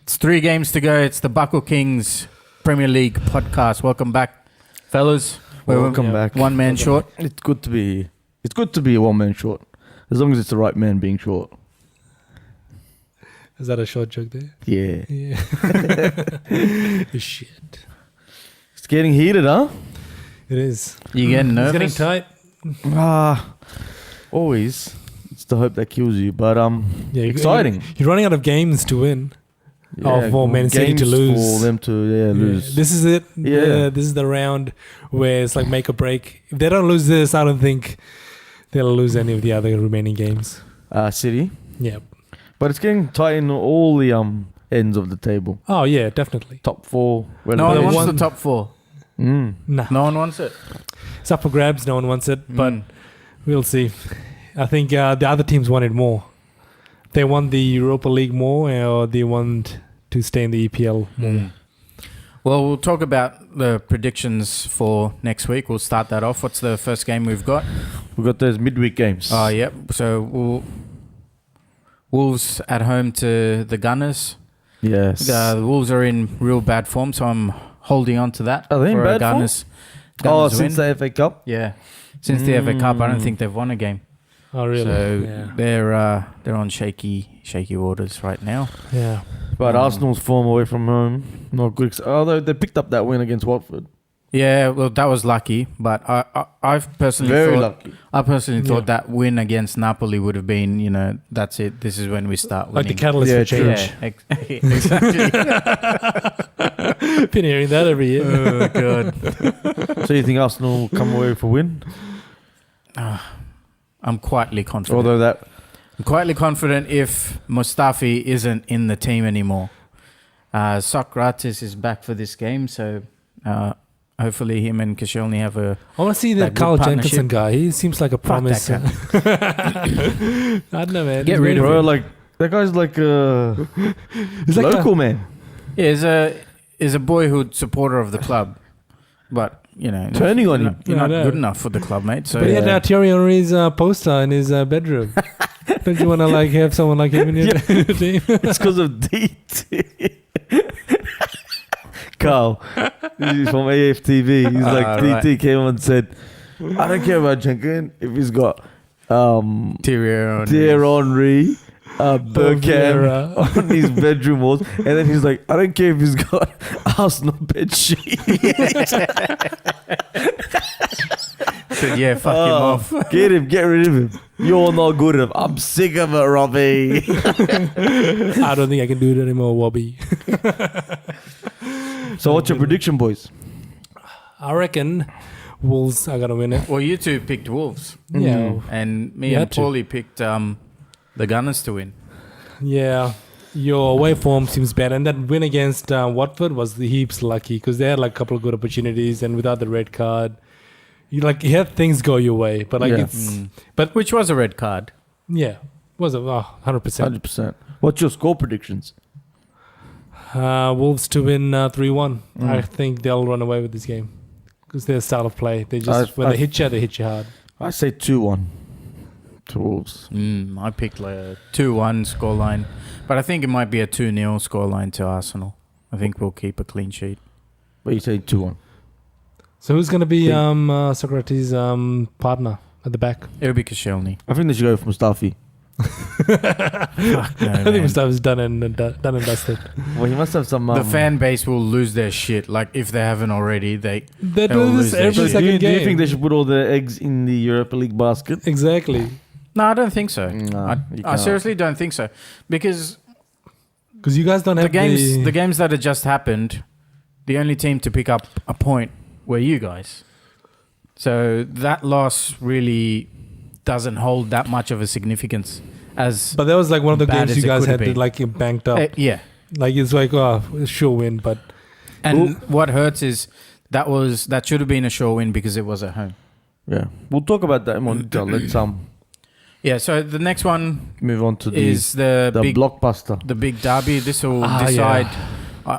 It's 3 games to go. It's the Buckle Kings Premier League podcast. Welcome back, fellas. Welcome back. One man short. It's good to be a one man short, as long as it's the right man being short. Is that a short joke there? Yeah. Shit. It's getting heated, huh? It is. You getting nervous? It's getting tight. Always. It's the hope that kills you, but exciting. You're running out of games to win. Yeah, for Man City to lose. For them to lose. This is it. Yeah. This is the round where it's like make or break. If they don't lose this, I don't think they'll lose any of the other remaining games. City. Yeah. But it's getting tight in all the ends of the table. Oh yeah, definitely. Top 4. No one wants the top 4. Nah. No one wants it. It's up for grabs. No one wants it, but we'll see. I think the other teams want it more. They want the Europa League more, or they want to stay in the EPL more. Well, we'll talk about the predictions for next week. We'll start that off. What's the first game we've got? We've got those midweek games. Oh, yep. So Wolves at home to the Gunners. Yes. The Wolves are in real bad form, so I'm holding on to that. Are they in bad Gunners form? Since the FA Cup? Yeah. Since the FA Cup, I don't think they've won a game. Oh, really? So they're on shaky waters right now. Yeah. But Arsenal's form away from home, not good. Although they picked up that win against Watford. Yeah, well, that was lucky. But I've personally thought that win against Napoli would have been, that's it. This is when we start winning. Like the catalyst for change. Yeah, exactly. Been hearing that every year. Oh, God. So you think Arsenal will come away with a win? I'm quietly confident. I'm quietly confident if Mustafi isn't in the team anymore. Socrates is back for this game, so hopefully him and Koscielny have a. I want to see that Carl Jenkinson guy. He seems like a promise. That I don't know, man. Get rid of him. Like that guy's like a local man. Yeah, is a boyhood supporter of the club, but turning on him. You're not good enough for the club, mate. So but he had Thierry Henry's poster in his bedroom. Don't you want to have someone like him in your team? It's because of DT. Carl, he's from AFTV. He's like, DT came on and said, I don't care about Jenkins if he's got Thierry Henry, Bergkamp on his bedroom walls. And then he's like, I don't care if he's got Arsenal bed sheet. So fuck him off. Get rid of him. You're not good enough. I'm sick of it, Robbie. I don't think I can do it anymore, Wobby. So what's your prediction, boys? I reckon Wolves are going to win it. Well, you two picked Wolves. Yeah. And me and Paulie picked the Gunners to win. Yeah. Your away form seems bad. And that win against Watford was the heaps lucky because they had a couple of good opportunities, and without the red card, you had things go your way. But but which was a red card. Yeah. Was it 100%? 100%. What's your score predictions? Wolves to win 3-1. I think they'll run away with this game because their style of play. They just when they hit you hard. I say 2-1 to Wolves. I picked like a 2-1 scoreline, but I think it might be a 2-0 scoreline to Arsenal. I think we'll keep a clean sheet. But you say 2-1. So who's going to be Socrates' partner at the back? It'll be Koscielny. I think they should go for Mustafi. Fuck no, I think Mustafi's done and dusted. Well, he must have some. The fan base will lose their shit. Like if they haven't already, they do will this lose their every shit. second game. Do you think they should put all their eggs in the Europa League basket? Exactly. No, I don't think so. No, I seriously don't think so because you guys don't have the games that had just happened. The only team to pick up a point were you guys. So that loss really doesn't hold that much of a significance. But that was like one of the games you guys had to banked up. Yeah. Like it's like sure win, but what hurts is that should have been a sure win because it was at home. Yeah. We'll talk about that more detail. Let's Yeah, so the next one move on to the big blockbuster. The big derby. This will decide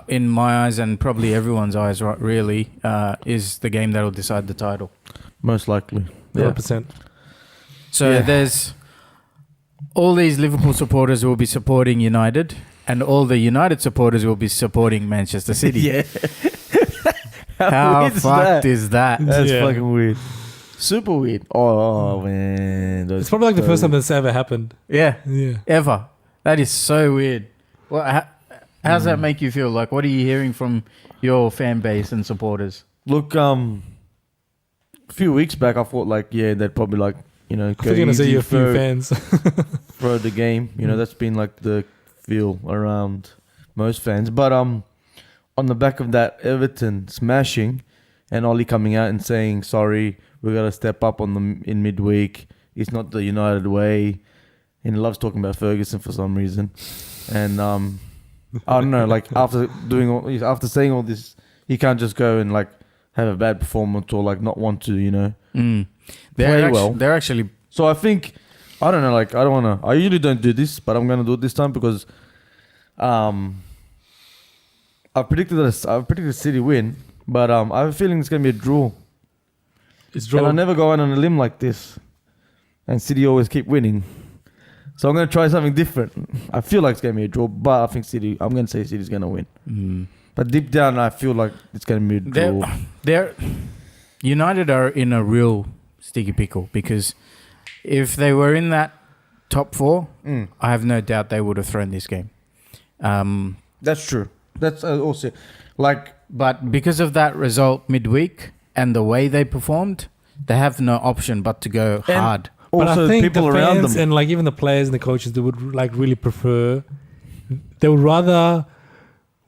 in my eyes and probably everyone's eyes, right, really, is the game that will decide the title. Most likely. 100%. So there's all these Liverpool supporters will be supporting United, and all the United supporters will be supporting Manchester City. Yeah. How weird is fucked is that? That's Yeah. fucking weird. Super weird. Oh man. It's probably like the first time that's ever happened. Yeah, Yeah. ever. That is so weird. Well, how does that make you feel? Like, what are you hearing from your fan base and supporters? Look, a few weeks back, I thought like, yeah, they'd probably like, you know, I thought you were going to say you a few fans. throw the game. You know, that's been like the feel around most fans. But on the back of that Everton smashing and Ollie coming out and saying, sorry, we got to step up in midweek. It's not the United way. And he loves talking about Ferguson for some reason. And I don't know, like after saying all this, he can't just go and like have a bad performance or like not want to, you know, play well. They're actually. So I think, I don't know, like I usually don't do this, but I'm gonna do it this time because I predicted a City win, but I have a feeling it's gonna be a draw. It's drawn. And I never go out on a limb like this, and City always keep winning. So I'm gonna try something different. I feel like it's gonna be a draw, but I think I'm gonna say City's gonna win. But deep down, I feel like it's gonna be a draw. They're United are in a real sticky pickle because if they were in that top four, I have no doubt they would have thrown this game. That's true. That's also like, but because of that result midweek and the way they performed, they have no option but to go hard. But also I think people the around fans them, and like even the players and the coaches, they would like really prefer. They would rather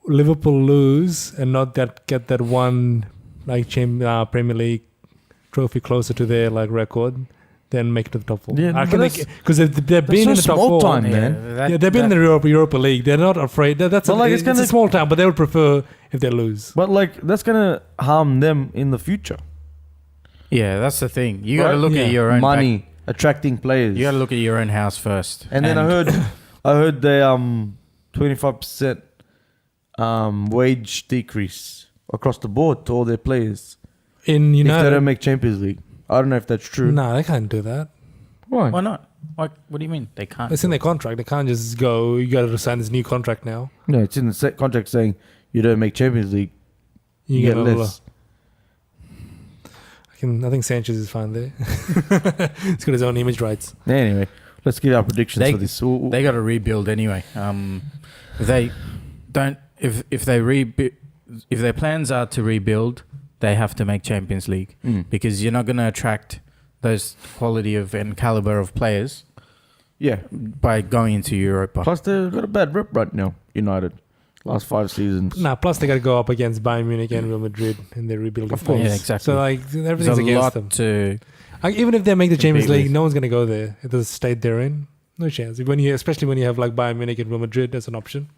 Liverpool lose and not get that one like Premier League trophy closer to their like record than make it to the top four. Yeah, because they've been in the top four. Time, man. They've been in the Europa League. They're not afraid. It's a small town, but they would prefer if they lose. But like that's gonna harm them in the future. Yeah, that's the thing. You got to look at your own money, attracting players. You got to look at your own house first. And then I heard they 25% wage decrease across the board to all their players In United, if they don't make Champions League. I don't know if that's true. No, they can't do that. Why? Why not? Like, what do you mean they can't? It's in their contract. They can't just go. You got to sign this new contract now. No, it's in the contract saying you don't make Champions League, you get less. I think Sanchez is fine there. He's got his own image rights. Anyway, let's give our predictions for this. They got to rebuild anyway. If they don't, if their plans are to rebuild, they have to make Champions League because you're not going to attract those quality of and caliber of players. Yeah, by going into Europa. Plus, they've got a bad rep right now. United, last 5 seasons. Plus they got to go up against Bayern Munich and Real Madrid in their rebuilding. Of course, yeah, exactly. So like everything's against them. Even if they make the Champions League, no one's going to go there. It does state they're in. No chance. Especially when you have like Bayern Munich and Real Madrid as an option.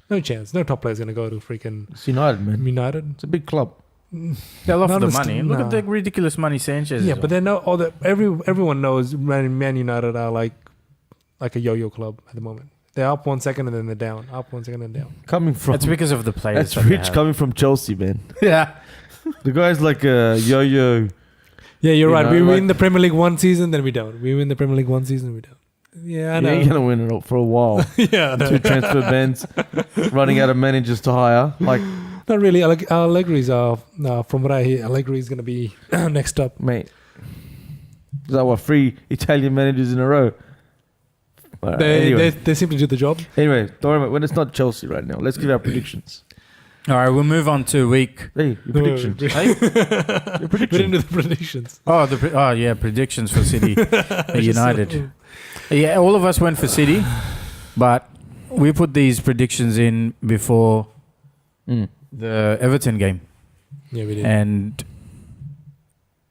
No chance. No top player's going to go to freaking. It's United, man. United. It's a big club. They'll offer the money. Look at the ridiculous money Sanchez. Yeah, but they know everyone knows Man United are like a yo-yo club at the moment. They're up 1 second and then they're down. Up 1 second and down. It's because of the players. That's rich coming from Chelsea, man. Yeah. The guy's like a yo-yo. Yeah, you're right. We win the Premier League one season, then we don't. We win the Premier League one season, we don't. Yeah, I know. You're going to win it for a while. Yeah, I know. 2 transfer bans, running out of managers to hire. Like, not really. Allegri's from what I hear, Allegri's going to be next up. Mate. Is that what, 3 Italian managers in a row? They simply do the job. Anyway, don't worry about when it's not Chelsea right now. Let's give our predictions. All right, we'll move on to week. Hey, your predictions. Hey? Your predictions. We're into the predictions. Predictions for City United. Yeah, all of us went for City, but we put these predictions in before the Everton game. Yeah, we did. And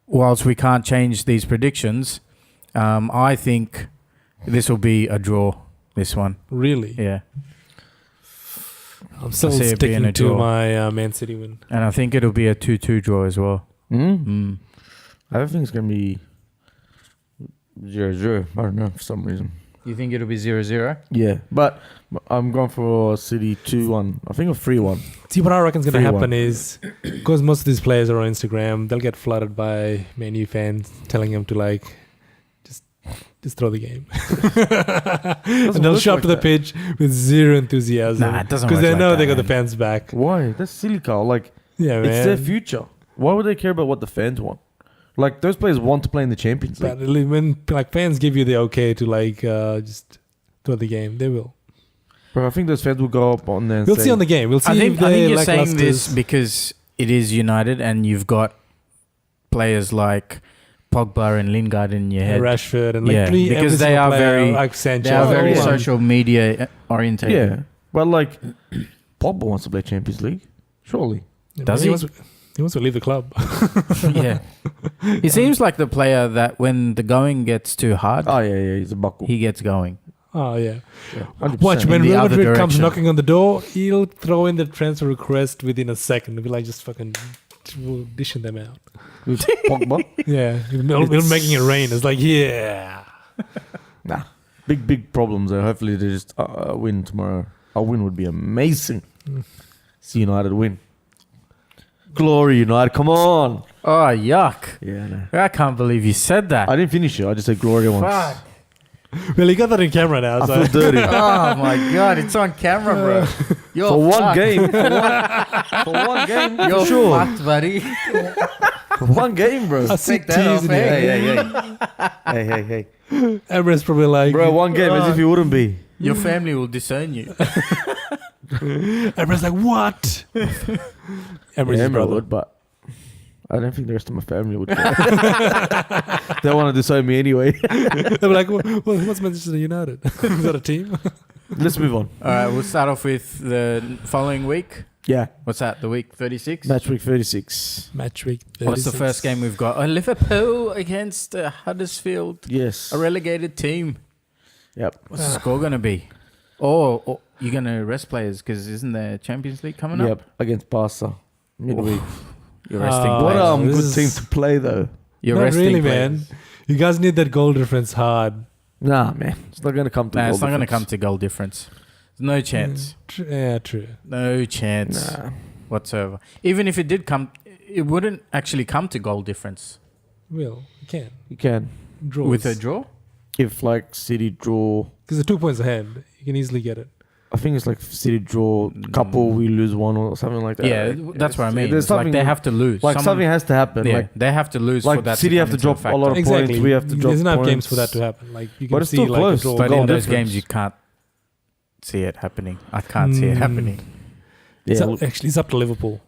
whilst we can't change these predictions, I think this will be a draw, this one. Really? Yeah. I'm still sticking to my Man City win. And I think it'll be a 2-2 draw as well. I don't think it's going to be 0-0. I don't know, for some reason. You think it'll be 0-0? Yeah, but I'm going for City 2-1. I think a 3-1. See, what I reckon is going to happen is, because most of these players are on Instagram, they'll get flooded by Man U fans telling them to like, just just throw the game. And they'll show up to the pitch with zero enthusiasm. Nah, it doesn't because work they like know that, they got the man. fans back. Why? That's silly, Carl. Like, Yeah, man. it's their future. Why would they care about what the fans want? Like, those players want to play in the Champions League. But when like fans give you the okay to like just throw the game, they will. Bro, I think those fans will go up on there and We'll say, see on the game. We'll see. I think if they you're like saying this Leicester's- because it is United and you've got players like Pogba and Lingard in your head. Rashford and Yeah, literally because every they single are player, very- like Sanchez. They are very yeah. social media oriented. yeah. But, like, Pogba wants to play Champions League. Surely. Does he? He wants to leave the club. Yeah. He seems like the player that when the going gets too hard, Oh, yeah, he's a buckle. he gets going. Oh yeah. Yeah, 100%. Watch when In the Real other Madrid comes direction. knocking on the door, he'll throw in the transfer request within a second. He'll be like just fucking dishing them out. With Pogba. Yeah, he'll making it rain. It's like yeah. Nah. Big problems there. Hopefully they just win tomorrow. A win would be amazing. See United win. Glory United, come on. Oh, yuck. Yeah, no. I can't believe you said that. I didn't finish it. I just said glory once. Fuck. Well, he got that in camera now. I So. feel dirty. Oh, my God. It's on camera, bro. You're For one fucked. game. For one game, You're for sure. fucked, buddy. For one game, bro. I see Take that off, tears in Hey, here. hey. Everyone's probably like, Bro, one game as if you wouldn't be. Your family will disown you. everyone's like, what? Emery's his Emma brother. would, but I don't think the rest of my family would. They want to disown me anyway. They're like, what's Manchester United? Is that a team? Let's move on. All right, we'll start off with the following week. Yeah. What's that, the week 36? Matchweek 36. Matchweek. What's the first game we've got? Liverpool against Huddersfield, Yes. a relegated team. Yep. What's the score going to be? Or you're going to rest players because isn't there Champions League coming up? Yep. Against Barca. Midweek. You're resting Oh, What players. this good is- team to play though. You're Not resting really, players. man. You guys need that goal difference hard. Nah, man. It's not going to come to Nah, goal it's not going to difference. come to goal difference. There's no chance. Yeah, true. No chance Nah. whatsoever. Even if it did come, it wouldn't actually come to goal difference. Well, you can. You can. Draw. With a draw? If like City draw, Because they're 2 points ahead. You can easily get it. I think it's like City draw, couple we lose one or something like that. Yeah, right? that's what I mean. There's It's like something they have to lose. like Someone- something has to happen. yeah, Like they have to lose for that City to have come to into drop a factor. lot of Exactly. points. We have to drop There's enough points. games for that to happen. Like you can But it's see still like close. a draw. But goal in those difference. games, you can't see it happening. I can't see it happening. It's Yeah, up, actually, it's up to Liverpool.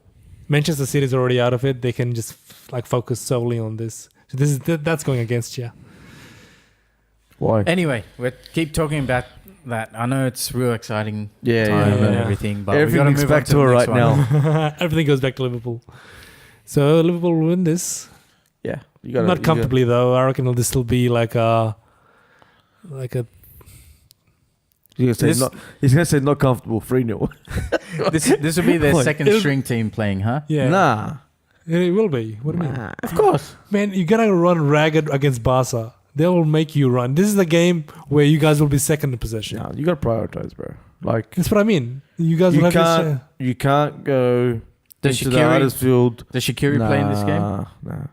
Manchester City's already out of it. They can just like focus solely on this. So this is that's going against you. why? Anyway, we'll keep talking about that. I know it's real exciting Yeah, time and yeah. everything, but we got to Everything's move on back to to the it next right one. now. Everything goes back to Liverpool. So Liverpool will win this. Yeah, you got Not comfortably though. I reckon it'll still be like a He's gonna say not comfortable 3-0. This will be their What? second string team playing, huh? yeah. Nah. It will be. What do you mean? Of course. Man, you gotta run ragged against Barca. They will make you run. This is the game where you guys will be second in possession. Nah, you got to prioritize, bro. Like That's what I mean. You guys will you have can't you can't go Does into the Shaqiri, Huddersfield. does Shaqiri play in this game? Nah.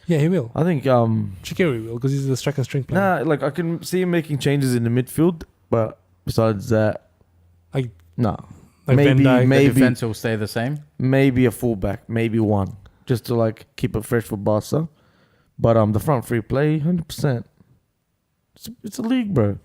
Yeah, he will. I think Shaqiri will because he's the striker string player. like I can see him making changes in the midfield, but besides that, Like- no. Like maybe Van Dijk. The maybe defense will stay the same. maybe a fullback, maybe one, just to like keep it fresh for Barca. But the front three play 100%. It's a league, bro.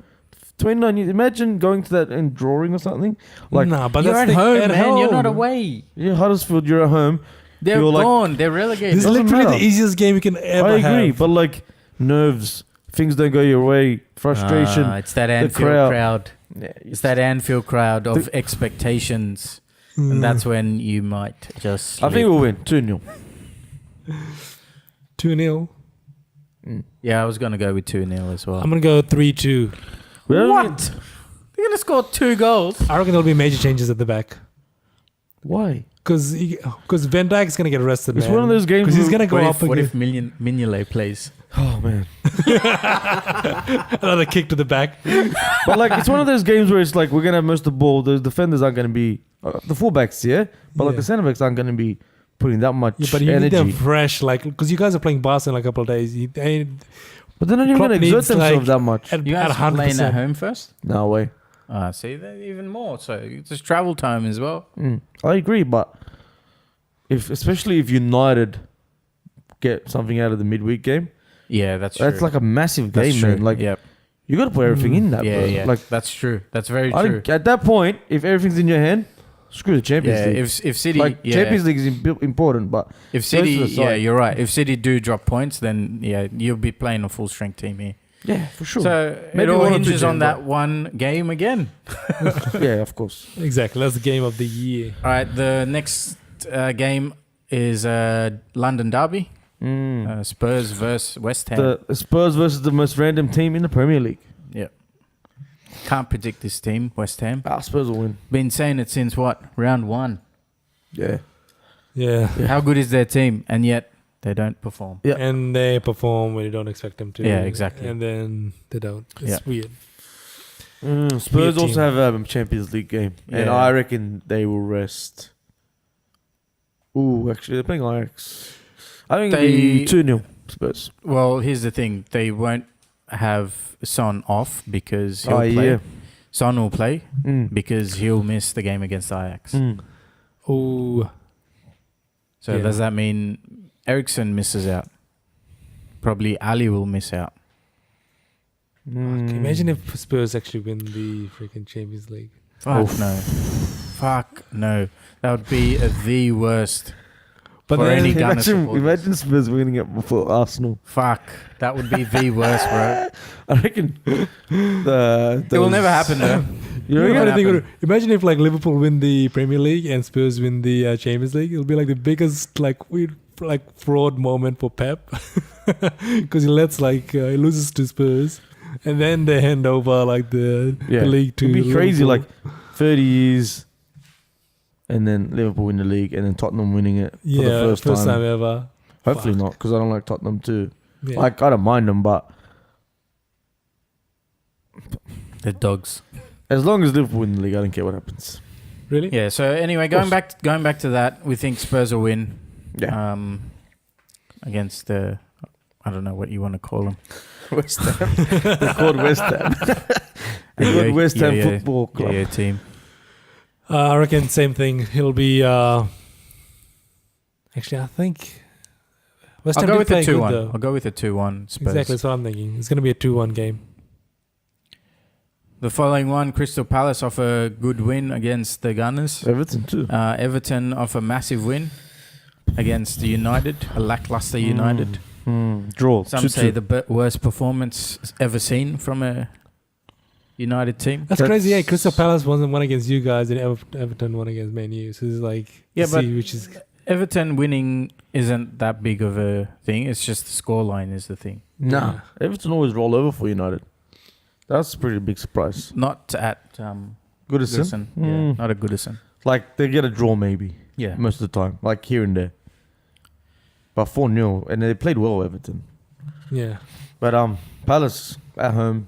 29 years. Imagine going to that and drawing or something. Like nah, but You're that's at the home, at man. You're not home. away. yeah, Huddersfield, you're at home. They're You're like- gone. They're relegated. This is doesn't literally matter. the easiest game you can ever I agree, have. but like nerves, things don't go your way, frustration. It's that Anfield crowd. crowd. Yeah, It's that Anfield crowd of expectations. And that's when you might just I think slip. we'll win 2-0. 2-0. Yeah, I was going to go with 2-0 as well. I'm gonna go 3-2. What? They're going to score 2 goals? I reckon there'll be major changes at the back Why? because Van Dijk's gonna get arrested. It's man. one of those games because he's where- gonna go What up if, what against if Mignolet plays? Oh man. another kick to the back. But like it's one of those games where it's like we're gonna have most of the ball. The defenders aren't gonna be the fullbacks, yeah. But like Yeah. the centre backs aren't gonna be putting that much Yeah, but you need energy. them fresh, like because you guys are playing Barca in like a couple of days. But they're not even Klopp going to exert needs, themselves like, that much. at You guys are 100%. playing at home first? No way. See, even more. So it's just travel time as well. I agree, but especially if United get something out of the midweek game, Yeah, that's true. that's like a massive That's game, true. man. Like yep. you got to put everything in that, Yeah, bro. yeah. Like That's true. That's very I true. think at that point, if everything's in your hand, screw the Champions Yeah, League. if City, Like yeah, Champions League is important, but if City, to the yeah, side. you're right. If City do drop points, then yeah, you'll be playing a full strength team here. yeah, for sure. So Maybe it all one or two hinges on games, that one game again. yeah, of course. Exactly. That's the game of the year. All right, the next game is London Derby. Spurs versus West Ham. The Spurs versus the most random team in the Premier League. Yeah. Can't predict this team, West Ham. Spurs will win. Been saying it since what? Round 1. Yeah. Yeah. How good is their team? And yet they don't perform. Yeah. And they perform when you don't expect them to. Yeah, exactly. And then they don't. It's weird. Spurs Weird also team. have a Champions League game. And Yeah. I reckon they will rest. Ooh, actually, they're playing Ajax. I think it'll be 2-0 Spurs. Well, here's the thing. They won't have Son off because he'll Oh, play. yeah. Son will play Mm. because he'll miss the game against Ajax. Oh, So Yeah. does that mean Ericsson misses out? Probably Ali will miss out. imagine if Spurs actually win the freaking Champions League. Fuck no. Fuck no. That would be the worst. But For then, any Ghana supporters. Imagine Spurs winning it before Arsenal. Fuck. That would be the worst, bro. I reckon It will never happen, though. You know, You know, Never funny thing, happen. imagine if like Liverpool win the Premier League and Spurs win the Champions League. It'll be like the biggest like weird like fraud moment for Pep because he lets he loses to Spurs and then they hand over like the league to. It'd be crazy, Liverpool. like 30 years, and then Liverpool win the league, and then Tottenham winning it for the first time. ever. Hopefully Fuck. not, because I don't like Tottenham too. Yeah. Like I don't mind them, but The dogs. as long as Liverpool win the league, I don't care what happens. Really? Yeah, so anyway, going course. back to that, we think Spurs will win. Yeah, Against the, I don't know what you want to call them. West Ham. They're called West Ham. They're called West Ham Football Club. Yeah, team. I reckon same thing. It'll be. Actually, I think. West I'll Ham go did with a play good, 2-1. though. I'll go with a 2-1 Spurs. Exactly, that's what I'm thinking. It's going to be a 2-1 game. The following one, Crystal Palace off a good win against the Gunners. Everton too. Everton off a massive win against the United, a lackluster United. Draw. Some 2-2. say the worst performance ever seen from a United team. That's crazy. Yeah, Crystal Palace won against you guys, and Everton won against Man U. So it's like, Yeah, but which is Everton winning isn't that big of a thing. It's just the scoreline is the thing. Nah, Everton always roll over for United. That's a pretty big surprise. Not at Goodison. Goodison. Yeah, not at Goodison. Like they get a draw maybe Yeah. most of the time, like here and there. But 4-0, and they played well, Everton. yeah. But Palace at home,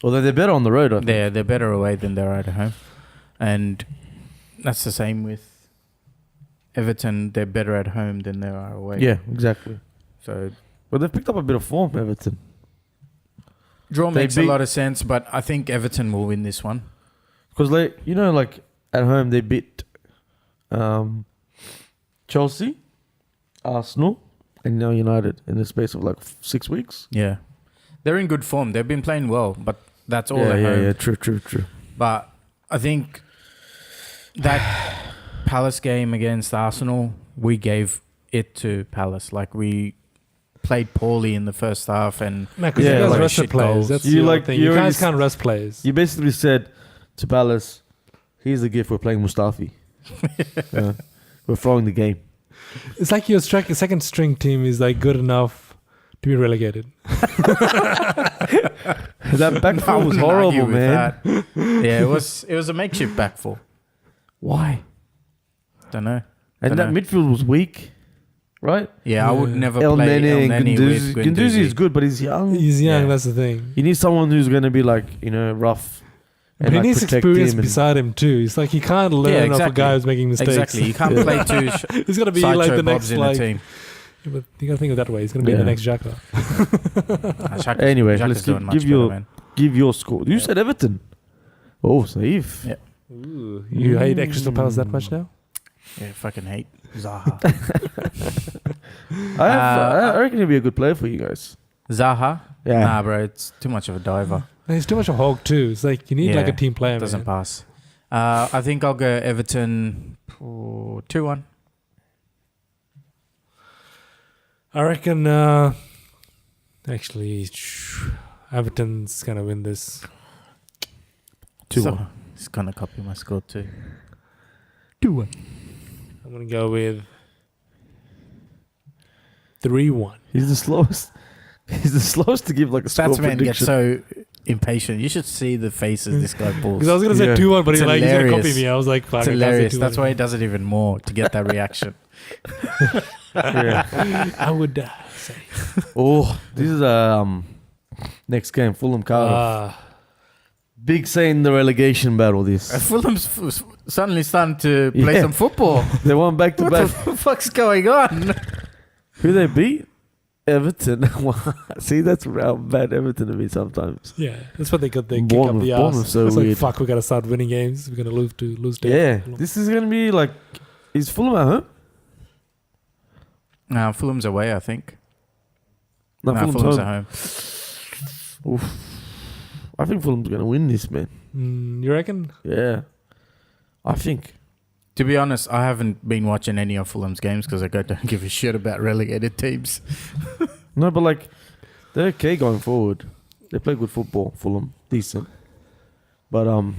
although they're better on the road, I think. They're better away than they're at home, and that's the same with Everton. They're better at home than they are away. Yeah, exactly. So But they've picked up a bit of form, Everton. draw They makes a beat- lot of sense, but I think Everton will win this one. Because, like at home they beat Chelsea, Arsenal, and now United in the space of like 6 weeks. Yeah, they're in good form. They've been playing well, but that's all yeah, at home. yeah, true. But I think that Palace game against Arsenal, we gave it to Palace. Like we played poorly in the first half, and Because Yeah, you guys like rest the shit players. goals. That's You the like- thing. you You already guys can't rest players. You basically said to Palace, here's the gift, we're playing Mustafi. We're throwing the game. It's like your second string team is like good enough to be relegated. That back four was I wouldn't argue horrible, with man. that. Yeah, it was a makeshift back four. Why? Don't know. And that Dunno. midfield was weak, right? Yeah, I would Yeah. never El play El Nene and Nene with Guendouzi. Guendouzi is good, but he's young. He's young, Yeah. that's the thing. You need someone who's going to be like, rough. But he like, needs protect experience him and- beside him too. It's like he can't learn off a exactly. guy who's making mistakes. Exactly. You can't play two He's gonna be sideshow like the bobs next in a team. Yeah, but you got to think of it that way. He's going to be the next Xhaka. Anyway, Xhaka's let's doing much better, give your score. You said Everton. Oh, safe. Yeah. Ooh, you hate Crystal Palace that much now? Yeah, fucking hate Zaha. I reckon he'll be a good player for you guys. Zaha? Yeah. Nah, bro, it's too much of a diver. He's too much of a hog too. It's like you need like a team player. Doesn't man. pass. I think I'll go Everton 2-1. I reckon. Actually, Everton's gonna win this. 2-1. So, he's gonna copy my score too. 2-1. I'm gonna go with 3-1. He's the slowest. He's the slowest to give like a score Statsman gets prediction. so impatient. You should see the faces this guy pulls. Because I was gonna say 2-1, but It's he's gonna copy hilarious. me. I was like, fuck, It's I can't say hilarious. 2-1. That's why he does it even more to get that reaction. I would say. Oh, this is next game, Fulham Cardiff. Big say in the relegation battle. This Fulham's suddenly starting to play some football. they won back to What back. the fuck's going on? Who they beat? Everton. See, that's how bad Everton have been sometimes. Yeah, that's what they got. They kick up Bournemouth- the Bournemouth's ass. so It's weird. like, fuck, we gotta start winning games. We're gonna lose to Yeah, Fulham. this is gonna be like. Is Fulham at home? Fulham's away, I think. No, Fulham's Fulham's at home. home. Oof. I think Fulham's gonna win this, man. You reckon? Yeah, I think. To be honest, I haven't been watching any of Fulham's games because I don't give a shit about relegated teams. No, but like they're okay going forward. They play good football. Fulham, decent. But Oh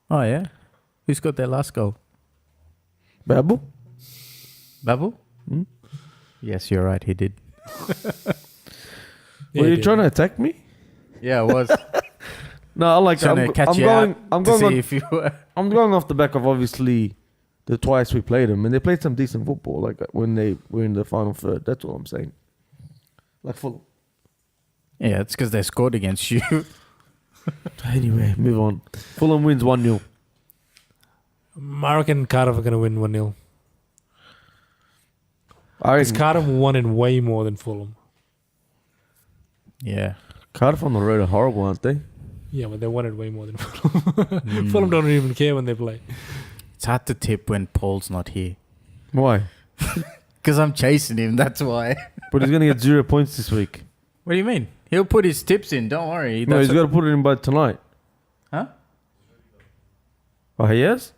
yeah, who's got their last goal? Babel. Babel? Hmm? Yes, you're right. He did. Were you trying to attack me? Yeah, I was No, like trying I'm, to catch I'm you going. out I'm to going. see On, if you were. I'm going off the back of obviously the twice we played them, and they played some decent football. Like when they were in the final third. That's all I'm saying. Like Fulham. Yeah, it's because they scored against you. Anyway, move on. Fulham wins 1-0. I reckon Cardiff are gonna win 1-0. I Because reckon Cardiff won in way more than Fulham. Yeah. Cardiff on the road are horrible, aren't they? Yeah, but they won it way more than Fulham. Fulham don't even care when they play. It's hard to tip when Paul's not here. Why? Because I'm chasing him, that's why. But he's gonna get 0 points this week. What do you mean? He'll put his tips in, don't worry. No, he's got to put it in by tonight. Huh? Oh, he has?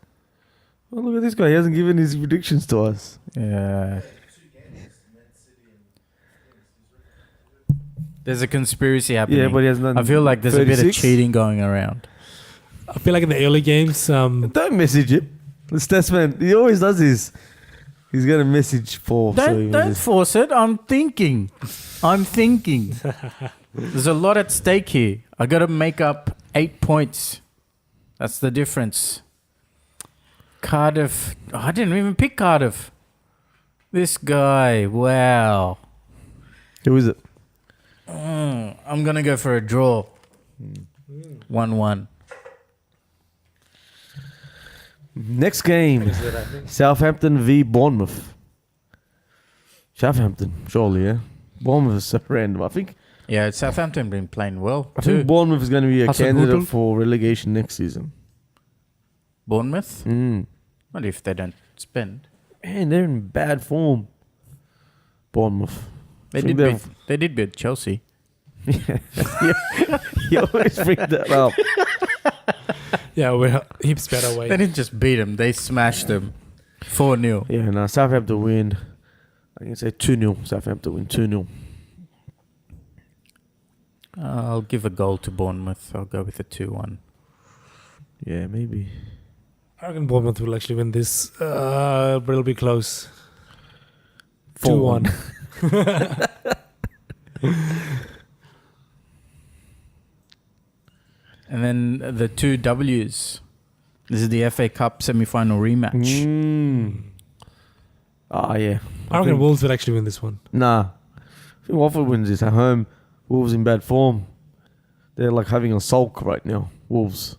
Oh, look at this guy. He hasn't given his predictions to us. Yeah. There's a conspiracy happening. Yeah, but he has none. I feel like there's a bit of 36? cheating going around. I feel like in the early games, Don't message him. The stats man, he always does this. He's got a message for. Don't force it. I'm thinking. There's a lot at stake here. I got to make up 8 points. That's the difference. Cardiff. Oh, I didn't even pick Cardiff. This guy. Wow. Who is it? I'm going to go for a draw. 1-1. Next game. Southampton V Bournemouth. Southampton, surely, yeah. Bournemouth is so random. I think Southampton been playing well. I think Bournemouth is going to be a Hassan candidate Hutel. for relegation next season. Bournemouth? Mm. What if they don't spend? Man, they're in bad form. Bournemouth. They I think did beat Chelsea. You always bring that up. yeah, we're heaps better way. They didn't just beat them. They smashed them. 4-0. Yeah, no, Southampton win. I can say 2-0. Southampton win 2-0. I'll give a goal to Bournemouth. I'll go with a 2-1. Yeah, maybe. I reckon Bournemouth will actually win this, but it'll be close. 4-1. 2-1. And then the 2 W's. This is the FA Cup semi-final rematch. Yeah. I reckon Wolves will actually win this one. Nah. I think Watford wins this at home. Wolves in bad form. They're like having a sulk right now. Wolves.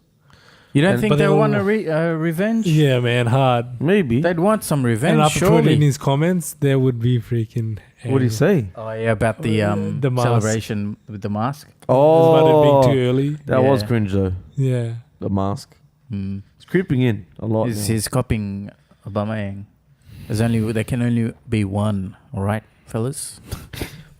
You don't And- think but they they want will- a revenge? Yeah, man, hard. Maybe. They'd want some revenge, And after putting in surely. his comments, there would be freaking. What do you say? Oh yeah, about the The mask. celebration with the mask. It was about it being Oh, too early. that was Yeah. cringe though. Yeah. The mask. Mm. It's creeping in a lot. now. He's copying Aubameyang. There can only be one, all right, fellas?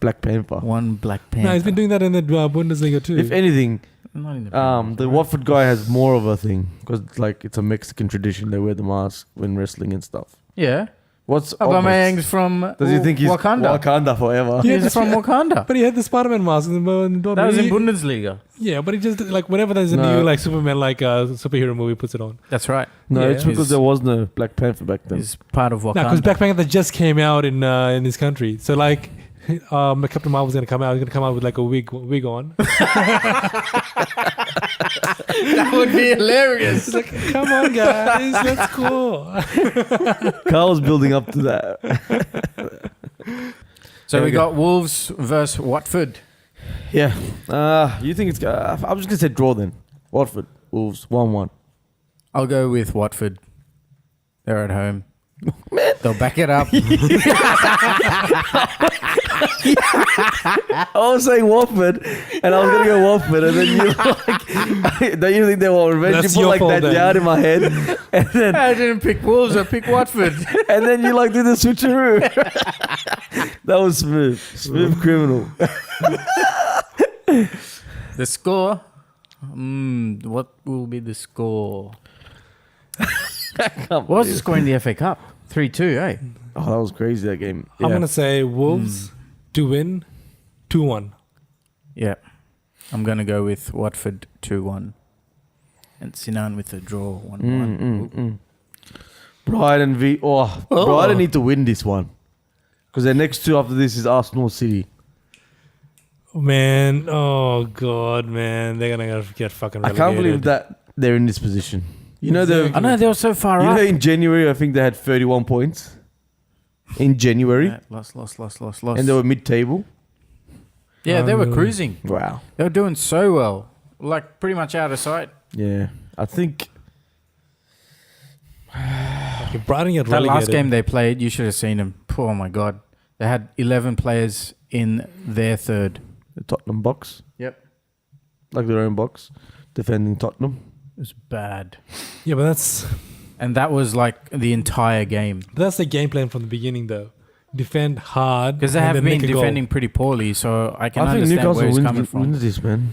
Black Panther. One Black Panther. No, he's been doing that in the Bundesliga too. If anything, Not in the the Watford guy has more of a thing because like it's a Mexican tradition. They wear the mask when wrestling and stuff. Yeah. What's Aubameyang's from Does he think he's Wakanda? Wakanda forever? Yeah, He's from Wakanda. But he had the Spider-Man mask in the Dortmund. That was in Bundesliga. Yeah, but he just like whenever there's a No. new like Superman like superhero movie, puts it on. That's right. No, Yeah. it's because He's- there was no Black Panther back then. He's part of No, because Wakanda. Black Panther just came out in this country. So like, Captain Marvel's gonna come out. He's gonna come out with like a wig on. That would be hilarious. It's like, come on, guys, let's go. Carl's building up to that. So There we we go. got Wolves versus Watford. Yeah. You think it's? I'm just gonna say draw then. Watford Wolves 1-1. I'll go with Watford. They're at home. They'll back it up. I was saying Watford, and I was gonna go Watford, and then you like, don't you think they want revenge? That's You put your like fault that then. down in my head, and then I didn't pick Wolves. I picked Watford. and then you like do the switcheroo. That was smooth criminal. The score. What will be the score? What was the score in the FA Cup? 3-2, eh? Oh, that was crazy that game. I'm Yeah. gonna say Wolves to win 2-1. Yeah. I'm going to go with Watford 2-1. And Sinan with a draw 1-1. Brighton v. Oh. Brighton need to win this one because their next two after this is Arsenal City. Man, oh god, man, they're gonna get fucking I relegated. can't believe that they're in this position. You know the. Exactly. I know they were so far You up. know in January I think they had 31 points. In January, Yeah, lost. and they were mid-table. Yeah, they were Unreal. cruising. Wow. They were doing so well. Like, pretty much out of sight. Yeah, I think. Like, if Brighton get That relegated, last game they played, you should have seen them. Oh, my God. They had 11 players in their third. The Tottenham box, Yep. like their own box, defending Tottenham. It was bad. yeah, but that's And that was like the entire game. the game plan from the beginning, though. Defend hard Because they and have then been make a goal. defending pretty poorly, so I can I think understand Newcastle where he's coming wins, from. wins this, man.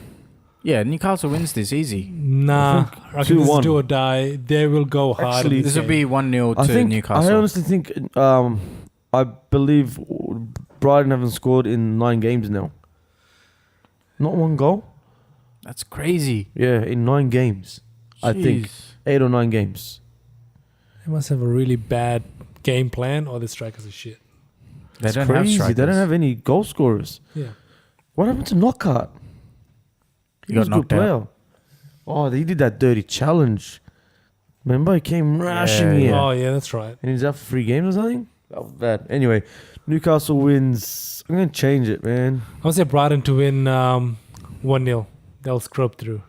Yeah, Newcastle wins this easy. Nah, I reckon this is 2-1. do or die. They will go hard. Actually, in This will game. be 1-0 I to think. Newcastle. I honestly think. I believe Brighton haven't scored in 9 games now. Not one goal. That's crazy. Yeah, in 9 games. I think Jeez. 8 or 9 games. They must have a really bad game plan, or the strikers are shit. They It's don't have crazy. strikers. They don't have any goal scorers. Yeah. What happened to Knockout? He was got a good knocked out. player. Oh, he did that dirty challenge. Remember, he came rushing Yeah. here. Oh yeah, that's right. And he's out for 3 games or something? That was bad. Anyway, Newcastle wins. I'm going to change it, man. I would say Brighton to win 1-0. They'll scrub through.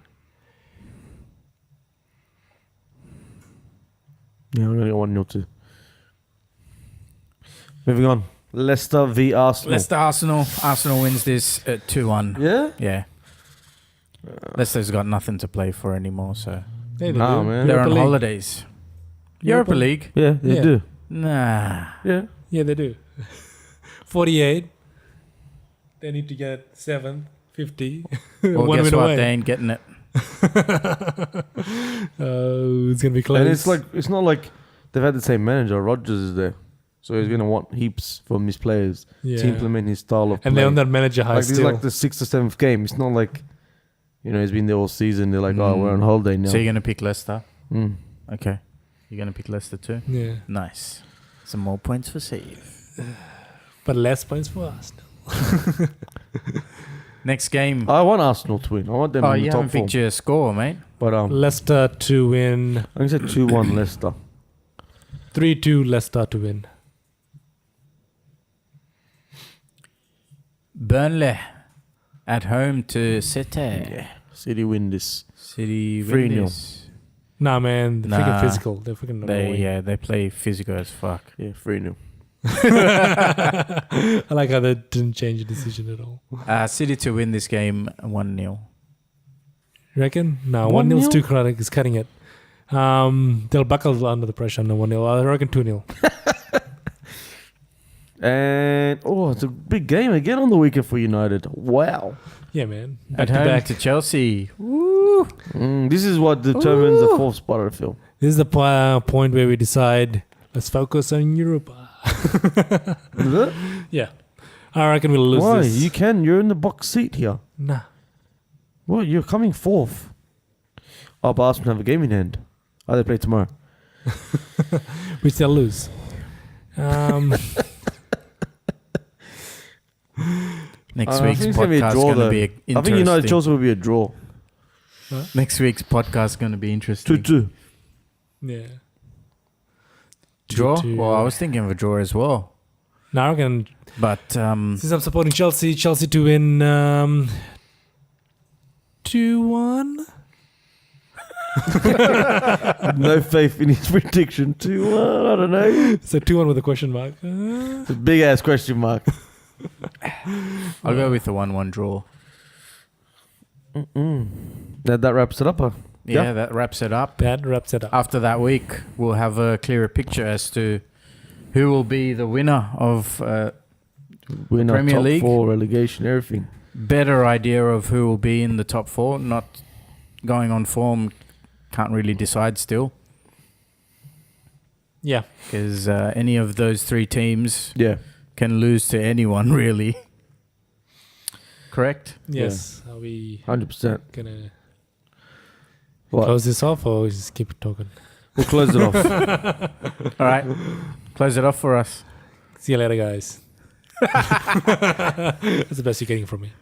Yeah, I'm going to go 1-0 too. Moving on. Leicester v Arsenal. Leicester Arsenal. Arsenal wins this at 2-1. Yeah? Yeah. Leicester's got nothing to play for anymore, so Yeah, they Nah, do. man. they're Europa on League. holidays. Europa League? Yeah, they Yeah. do. Nah. Yeah. Yeah, they do. 48. They need to get 7, 50. Well, One guess win what? away. They ain't getting it. It's gonna be close. And it's not like they've had the same manager. Rodgers is there. So he's going to want heaps from his players yeah. to implement his style of And play. they're on that manager high Like this is still. like the 6th or 7th game. It's not like, he's been there all season. They're like, oh, we're on holiday now. So you're going to pick Leicester? Mm. Okay. You're going to pick Leicester too? Yeah, Nice. Some more points for Steve. but less points for us. Next game. I want Arsenal to win. I want them Oh, in you the top haven't 4. picked your score, mate. But Leicester to win. I'm going to say 2-1 Leicester. 3-2 Leicester to win. Burnley at home to City. Yeah. City win this. City 3-0. win this. Nah, man, they're freaking Nah. physical. They're freaking not away. They play physical as fuck. Yeah, 3-0. I like how they didn't change the decision at all. City to win this game 1-0. You reckon? No, 1-0? 1-0 is too chronic. It's cutting it. They'll buckle under the pressure on the 1-0. I reckon 2-0. And it's a big game again on the weekend for United. Wow. Yeah, man. At Back to home back. to Chelsea. Woo! This is what determines the fourth spot of the film. This is the point where we decide, let's focus on Europe. Is it? Yeah. I reckon we'll lose Why? this. You're in the box seat here. Nah. Well, you're coming fourth. Oh, but Arsenal have a game in hand. Oh, they play tomorrow. We still lose. Next I week's think it's gonna be a podcast is draw, going to though. be I think interesting. United Chelsea will be a draw. Next week's podcast is going to be interesting. 2-2. Yeah. Draw? 2-2. Well, I was thinking of a draw as well. Now I reckon, But since I'm supporting Chelsea to win 2-1. No faith in his prediction. 2-1. I don't know. So 2-1 with a question mark. It's a big ass question mark. I'll go with the 1-1 draw. That wraps it up. Huh? Yeah, that wraps it up. That wraps it up. After that week, we'll have a clearer picture as to who will be the winner of Winner, Premier top League. 4, relegation, everything. better idea of who will be in the top 4. Not going on form, can't really decide still. Yeah. Because any of those 3 teams Yeah. can lose to anyone, really. Correct? Yes. Are we 100%. gonna What? close this off or just keep talking? We'll close it off. All right. Close it off for us. See you later, guys. That's the best you're getting from me.